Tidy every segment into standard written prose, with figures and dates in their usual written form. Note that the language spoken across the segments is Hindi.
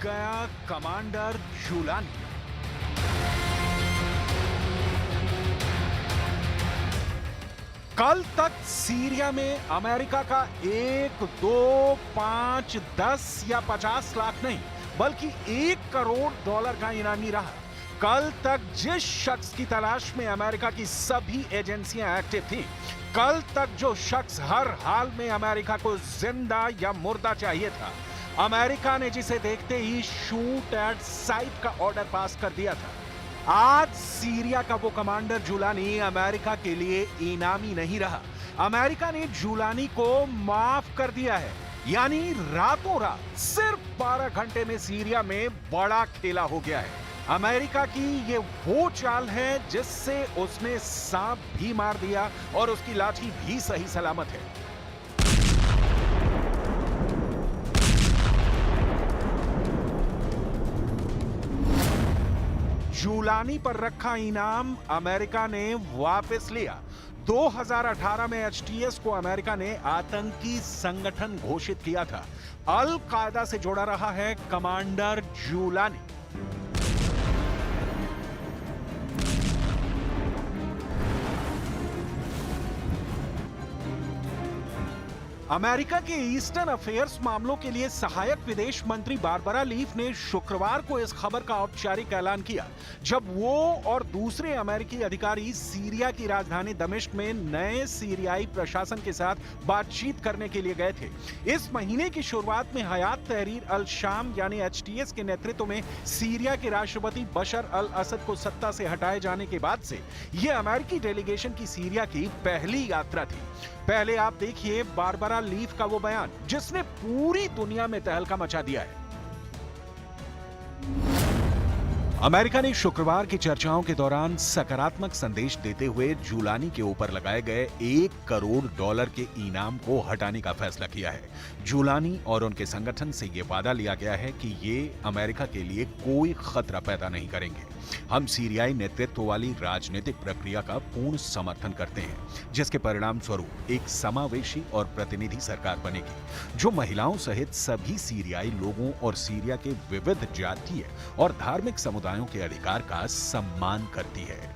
गया कमांडर जुलानी। कल तक सीरिया में अमेरिका का 1, 2, 5, 10 या 50 लाख नहीं बल्कि $1 करोड़ का इनामी रहा। कल तक जिस शख्स की तलाश में अमेरिका की सभी एजेंसियां एक्टिव थीं, कल तक जो शख्स हर हाल में अमेरिका को जिंदा या मुर्दा चाहिए था, अमेरिका ने जिसे देखते ही शूट एट साइट का ऑर्डर पास कर दिया था। आज सीरिया का वो कमांडर जुलानी अमेरिका के लिए इनामी नहीं रहा। अमेरिका ने जुलानी को माफ कर दिया है, यानी रातों रात सिर्फ 12 घंटे में सीरिया में बड़ा खेला हो गया है। अमेरिका की ये वो चाल है जिससे उसने सांप भी मार दिया और उसकी लाठी भी सही सलामत है। जुलानी पर रखा इनाम अमेरिका ने वापस लिया। 2018 में एचटीएस को अमेरिका ने आतंकी संगठन घोषित किया था। अल कायदा से जुड़ा रहा है कमांडर जुलानी। अमेरिका के ईस्टर्न अफेयर्स मामलों के लिए सहायक विदेश मंत्री बारबरा लीफ ने शुक्रवार को इस खबर का औपचारिक ऐलान किया, जब वो और दूसरे अमेरिकी अधिकारी सीरिया की राजधानी दमिश्क में नए सीरियाई प्रशासन के साथ बातचीत करने के लिए गए थे। इस महीने की शुरुआत में हयात तहरीर अल शाम यानी एचटीएस के नेतृत्व में सीरिया के राष्ट्रपति बशर अल असद को सत्ता से हटाए जाने के बाद से यह अमेरिकी डेलीगेशन की सीरिया की पहली यात्रा थी। पहले आप देखिए बारबरा लीफ का वो बयान जिसने पूरी दुनिया में तहलका मचा दिया है। अमेरिका ने शुक्रवार की चर्चाओं के दौरान सकारात्मक संदेश देते हुए जुलानी के ऊपर लगाए गए $1 करोड़ के इनाम को हटाने का फैसला किया है। जुलानी और उनके संगठन से यह वादा लिया गया है कि ये अमेरिका के लिए कोई खतरा पैदा नहीं करेंगे। हम सीरियाई नेतृत्व वाली राजनीतिक प्रक्रिया का पूर्ण समर्थन करते हैं, जिसके परिणाम स्वरूप एक समावेशी और प्रतिनिधि सरकार बनेगी जो महिलाओं सहित सभी सीरियाई लोगों और सीरिया के विविध जातीय और धार्मिक समुदायों के अधिकार का सम्मान करती है।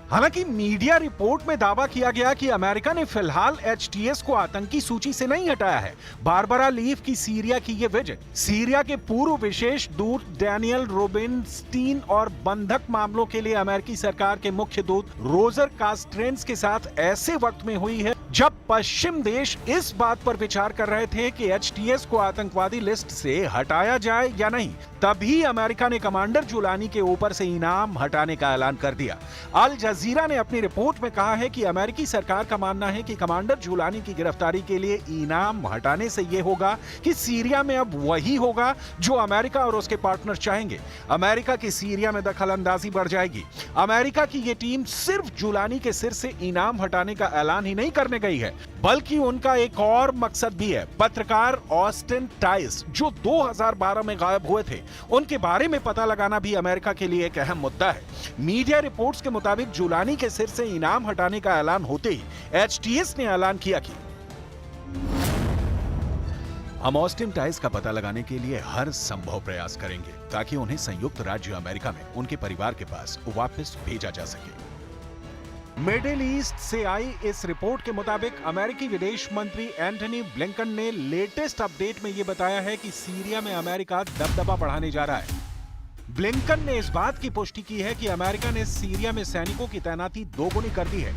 हालांकि मीडिया रिपोर्ट में दावा किया गया कि अमेरिका ने फिलहाल एचटीएस को आतंकी सूची से नहीं हटाया है। बारबरा लीफ की सीरिया की ये विजिट सीरिया के पूर्व विशेष दूत डैनियल रोबिनस्टीन और बंधक मामलों के लिए अमेरिकी सरकार के मुख्य दूत रोजर कास्ट्रेंस के साथ ऐसे वक्त में हुई है जब पश्चिम देश इस बात पर विचार कर रहे थे कि एचटीएस को आतंकवादी लिस्ट से हटाया जाए या नहीं। तभी अमेरिका ने कमांडर जुलानी के ऊपर से इनाम हटाने का ऐलान कर दिया। अल जजीरा ने अपनी रिपोर्ट में कहा है कि अमेरिकी सरकार का मानना है कि कमांडर जुलानी की गिरफ्तारी के लिए इनाम हटाने से यह होगा कि सीरिया में अब वही होगा जो अमेरिका और उसके पार्टनर चाहेंगे। अमेरिका की सीरिया में दखलंदाजी बढ़ जाएगी। अमेरिका की यह टीम सिर्फ जुलानी के सिर से इनाम हटाने का ऐलान ही नहीं करने गई है, बल्कि उनका एक और मकसद भी है। पत्रकार ऑस्टिन टाइस जो 2012 में गायब हुए थे, उनके बारे में पता लगाना भी अमेरिका के लिए एक अहम मुद्दा है। मीडिया रिपोर्ट्स के मुताबिक जुलानी के सिर से इनाम हटाने का ऐलान होते ही एचटीएस ने ऐलान किया कि हम ऑस्टिन टाइस का पता लगाने के लिए हर संभव प्रयास करेंगे ताकि उन्हें संयुक्त राज्य अमेरिका में उनके परिवार के पास वापस भेजा जा सके। मिडिल ईस्ट से आई इस रिपोर्ट के मुताबिक अमेरिकी विदेश मंत्री एंटनी ब्लिंकन ने लेटेस्ट अपडेट में यह बताया है कि सीरिया में अमेरिका दबदबा बढ़ाने जा रहा है। ब्लिंकन ने इस बात की पुष्टि की है कि अमेरिका ने सीरिया में सैनिकों की तैनाती दोगुनी कर दी है।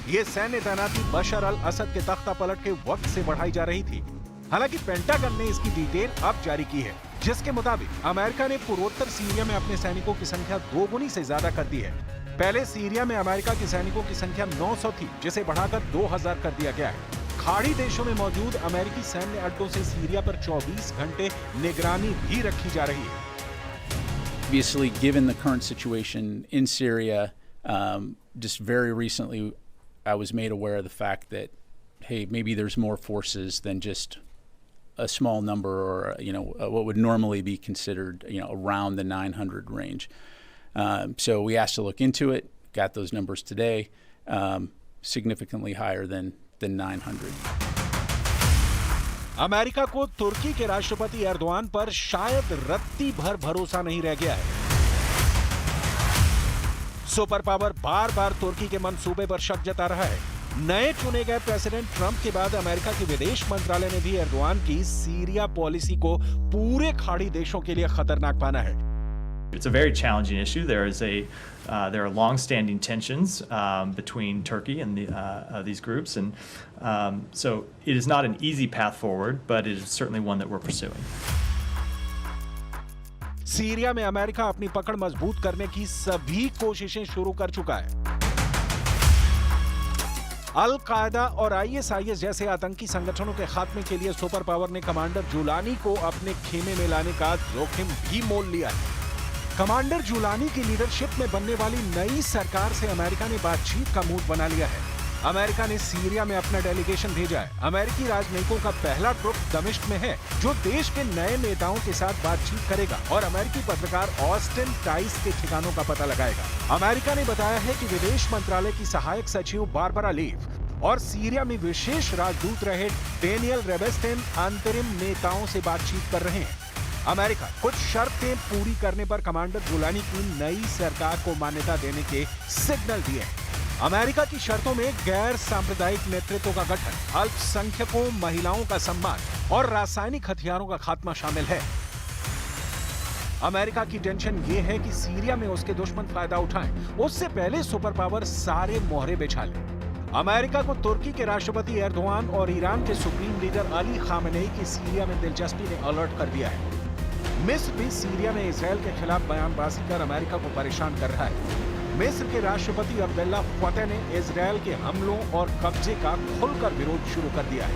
यह सैन्य तैनाती बशर अल असद के तख्ता पलट के वक्त से बढ़ाई जा रही थी। हालांकि पेंटागन ने इसकी डिटेल अब जारी की है, जिसके मुताबिक अमेरिका ने पूर्वोत्तर सीरिया में अपने सैनिकों की संख्या दोगुनी से ज्यादा कर दी है। पहले सीरिया में अमेरिका के सैनिकों की संख्या 900 थी, जिसे बढ़ाकर 2000 कर दिया गया है। खाड़ी देशों में मौजूद अमेरिकी सैन्य अड्डों से सीरिया पर 24 घंटे निगरानी भी रखी जा रही है। Obviously, given the current situation in Syria, just very recently, I was made aware of the fact that, hey, maybe there's more forces than just a small number, or what would normally be considered, around the 900 range. So we asked to look into it. Got those numbers today. significantly higher than 900. America को तुर्की के राष्ट्रपति एर्दोआन पर शायद रत्ती भर भरोसा नहीं रह गया है। सुपर पावर बार बार तुर्की के मंसूबे पर शक जता रहा है। नए चुने गए प्रेसिडेंट ट्रंप के बाद अमेरिका के विदेश मंत्रालय ने भी एर्दोआन की सीरिया पॉलिसी को पूरे खाड़ी देशों के लिए खतरनाक माना है। It's a very challenging issue. There are long-standing tensions between Turkey and these groups, and so it is not an easy path forward, but it is certainly one that we're pursuing. Syria में अमेरिका अपनी पकड़ मजबूत करने की सभी कोशिशें शुरू कर चुका है। अल कायदा और ISIS जैसे आतंकी संगठनों के खात्मे के लिए सुपर पावर ने कमांडर जुलानी को अपने खेमे में लाने का जोखिम भी मोल लिया है। कमांडर जुलानी की लीडरशिप में बनने वाली नई सरकार से अमेरिका ने बातचीत का मूड बना लिया है। अमेरिका ने सीरिया में अपना डेलीगेशन भेजा है। अमेरिकी राजनयिकों का पहला ग्रुप दमिश्क में है, जो देश के नए नेताओं के साथ बातचीत करेगा और अमेरिकी पत्रकार ऑस्टिन टाइस के ठिकानों का पता लगाएगा। अमेरिका ने बताया है कि विदेश मंत्रालय की सहायक सचिव बारबरा लीव और सीरिया में विशेष राजदूत रहे डेनियल रेबेस्टेन अंतरिम नेताओं से बातचीत कर रहे हैं। अमेरिका कुछ शर्तें पूरी करने पर कमांडर जुलानी की नई सरकार को मान्यता देने के सिग्नल दिए हैं। अमेरिका की शर्तों में गैर सांप्रदायिक नेतृत्व का गठन, अल्पसंख्यकों, महिलाओं का सम्मान और रासायनिक हथियारों का खात्मा शामिल है। अमेरिका की टेंशन ये है कि सीरिया में उसके दुश्मन फायदा उठाएं, उससे पहले सुपर पावर सारे मोहरे बिछा ले। अमेरिका को तुर्की के राष्ट्रपति एर्दोआन और ईरान के सुप्रीम लीडर अली खामेनेई की सीरिया में दिलचस्पी ने अलर्ट कर दिया है। मिस्र भी सीरिया में इजरायल के खिलाफ बयानबाजी कर अमेरिका को परेशान कर रहा है। मिस्र के राष्ट्रपति अब्दुल्ला फतेह ने इजरायल के हमलों और कब्जे का खुलकर विरोध शुरू कर दिया है।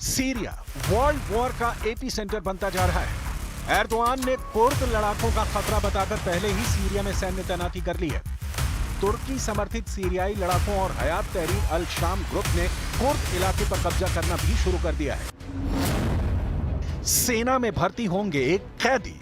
सीरिया वर्ल्ड वॉर का एपी सेंटर बनता जा रहा है। एर्दोआन ने कुर्द लड़ाकों का खतरा बताकर पहले ही सीरिया में सैन्य तैनाती कर ली है। तुर्की समर्थित सीरियाई लड़ाकों और हयात तहरीर अल शाम ग्रुप ने कुर्द इलाके पर कब्जा करना भी शुरू कर दिया है। सेना में भर्ती होंगे कैदी।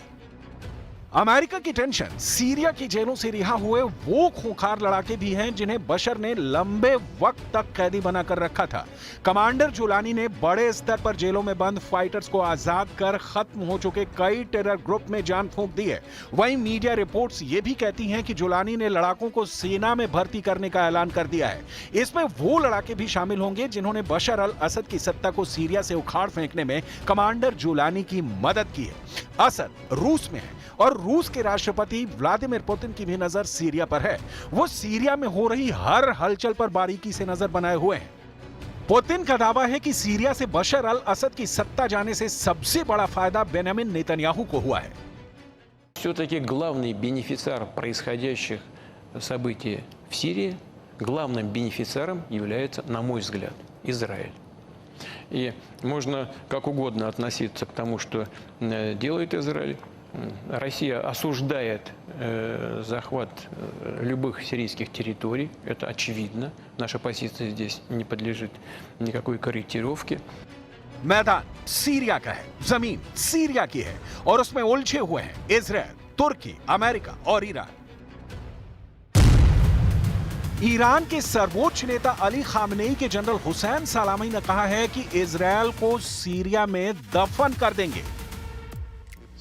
अमेरिका की टेंशन सीरिया की जेलों से रिहा हुए वो खूंखार लड़ाके भी हैं जिन्हें बशर ने लंबे वक्त तक कैदी बनाकर रखा था। कमांडर जुलानी ने बड़े स्तर पर जेलों में बंद फाइटर्स को आजाद कर खत्म हो चुके कई टेरर ग्रुप में जान फूंक दी है। वहीं मीडिया रिपोर्ट्स ये भी कहती हैं कि जुलानी ने लड़ाकों को सेना में भर्ती करने का ऐलान कर दिया है। इसमें वो लड़ाके भी शामिल होंगे जिन्होंने बशर अल असद की सत्ता को सीरिया से उखाड़ फेंकने में कमांडर जुलानी की मदद की है। असद रूस में है और रूस के राष्ट्रपति व्लादिमीर पुतिन की भी नजर सीरिया पर है। वो सीरिया में हो रही हर हलचल पर बारीकी से नजर बनाए हुए हैं। पुतिन का दावा है कि सीरिया से बशर अल असद की सत्ता जाने से सबसे बड़ा फायदा बेंजामिन नेतन्याहू को हुआ है। Все-таки главный бенефициар происходящих событий в Сирии, главным бенефициаром является, на мой взгляд, Израиль. И можно как угодно относиться к тому, что делает Израиль. Россия осуждает захват любых сирийских территорий, это очевидно. Наша позиция здесь не подлежит никакой корректировке. मैदान सीरिया का है, जमीन सीरिया की है और उसमें उलझे हुए हैं इजराइल, तुर्की, अमेरिका और ईरान। ईरान के सर्वोच्च नेता अली खामेनेई के जनरल हुसैन सलामी ने कहा है कि इजराइल को सीरिया में दफन कर देंगे।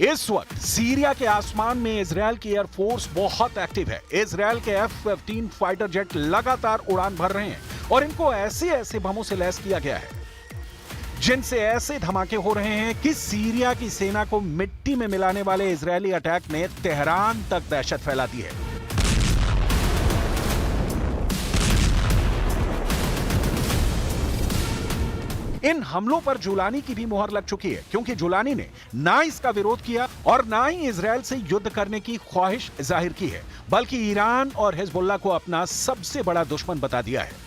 इस वक्त सीरिया के आसमान में इजरायल की एयरफोर्स बहुत एक्टिव है। इजरायल के F-15 फाइटर जेट लगातार उड़ान भर रहे हैं और इनको ऐसे ऐसे बमों से लैस किया गया है। जिनसे ऐसे धमाके हो रहे हैं कि सीरिया की सेना को मिट्टी में मिलाने वाले इजरायली अटैक ने तेहरान तक दहशत फैला दी है। इन हमलों पर जुलानी की भी मुहर लग चुकी है, क्योंकि जुलानी ने ना इसका विरोध किया और ना ही इजरायल से युद्ध करने की ख्वाहिश जाहिर की है, बल्कि ईरान और हिजबुल्लाह को अपना सबसे बड़ा दुश्मन बता दिया है।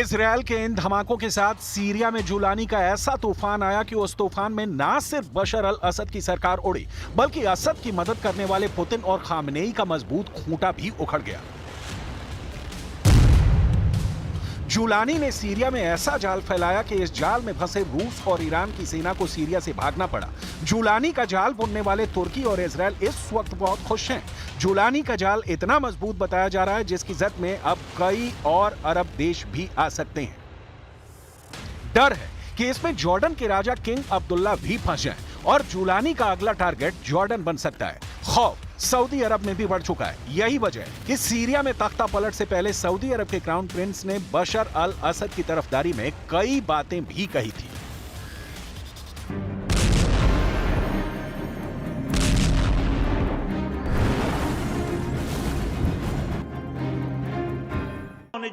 इजरायल के इन धमाकों के साथ सीरिया में जुलानी का ऐसा तूफान आया कि उस तूफान में ना सिर्फ बशर अल असद की सरकार उड़ी, बल्कि असद की मदद करने वाले पुतिन और खामनेई का मजबूत खूंटा भी उखड़ गया। जुलानी ने सीरिया में ऐसा जाल फैलाया कि इस जाल में फंसे रूस और ईरान की सेना को सीरिया से भागना पड़ा। जुलानी का जाल बुनने वाले तुर्की और इजरायल इस वक्त बहुत खुश हैं। जुलानी का जाल इतना मजबूत बताया जा रहा है जिसकी जद में अब कई और अरब देश भी आ सकते हैं। डर है कि इसमें जॉर्डन के राजा किंग अब्दुल्ला भी फंस जाएं और जुलानी का अगला टारगेट जॉर्डन बन सकता है। खौफ सऊदी अरब में भी बढ़ चुका है। यही वजह है कि सीरिया में तख्ता पलट से पहले सऊदी अरब के क्राउन प्रिंस ने बशर अल असद की तरफदारी में कई बातें भी कही थी।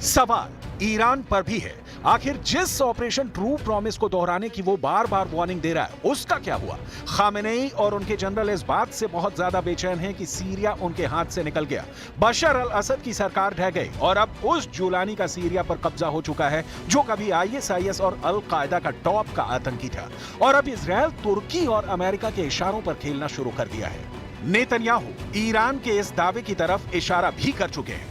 सवाल ईरान पर भी है। आखिर जिस ऑपरेशन ट्रू प्रॉमिस को दोहराने की वो बार बार वार्निंग दे रहा है, उसका क्या हुआ? खामेनेई और उनके जनरल इस बात से बहुत ज्यादा बेचैन हैं कि सीरिया उनके हाथ से निकल गया। बशर अल असद की सरकार ढह गई और अब उस जुलानी का सीरिया पर कब्जा हो चुका है, जो कभी ISIS और अल कायदा का टॉप का आतंकी था। और अब इजरायल तुर्की और अमेरिका के इशारों पर खेलना शुरू कर दिया है। नेतन्याहू ईरान के इस दावे की तरफ इशारा भी कर चुके हैं।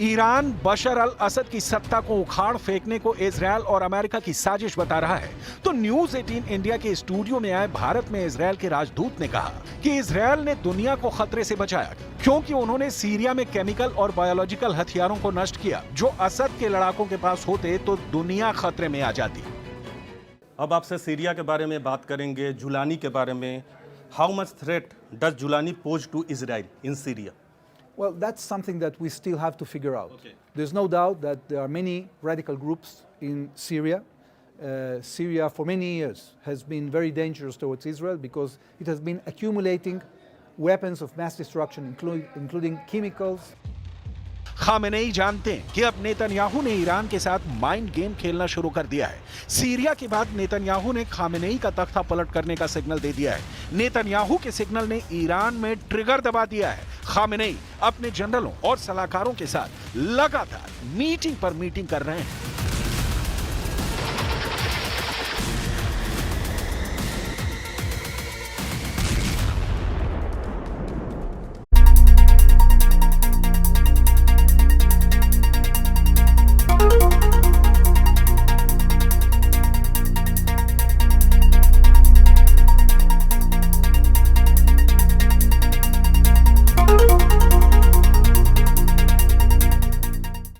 ईरान बशर अल असद की सत्ता को उखाड़ फेंकने को इजरायल और अमेरिका की साजिश बता रहा है, तो न्यूज 18 इंडिया के स्टूडियो में आए भारत में इजरायल के राजदूत ने कहा कि इजरायल ने दुनिया को खतरे से बचाया क्योंकि उन्होंने सीरिया में केमिकल और बायोलॉजिकल हथियारों को नष्ट किया। जो असद के लड़ाकों के पास होते तो दुनिया खतरे में आ जाती। अब आपसे सीरिया के बारे में बात करेंगे, जुलानी के बारे में। How much threat does Julani pose to Israel in Syria? Well, that's something that we still have to figure out. Okay. There's no doubt that there are many radical groups in Syria. Syria, for many years, has been very dangerous towards Israel because it has been accumulating weapons of mass destruction, including chemicals. Khamenei जानते हैं कि अब नेतन्याहू ने ईरान के साथ माइंड गेम खेलना शुरू कर दिया है। सीरिया के बाद नेतन्याहू ने खामेनेई का तख्ता पलट करने का सिग्नल दे दिया है। नेतन्याहू के सिग्नल ने ईरान में ट्रिगर दबा दिया है। खामेनेई अपने जनरलों और सलाहकारों के साथ लगातार मीटिंग पर मीटिंग कर रहे हैं।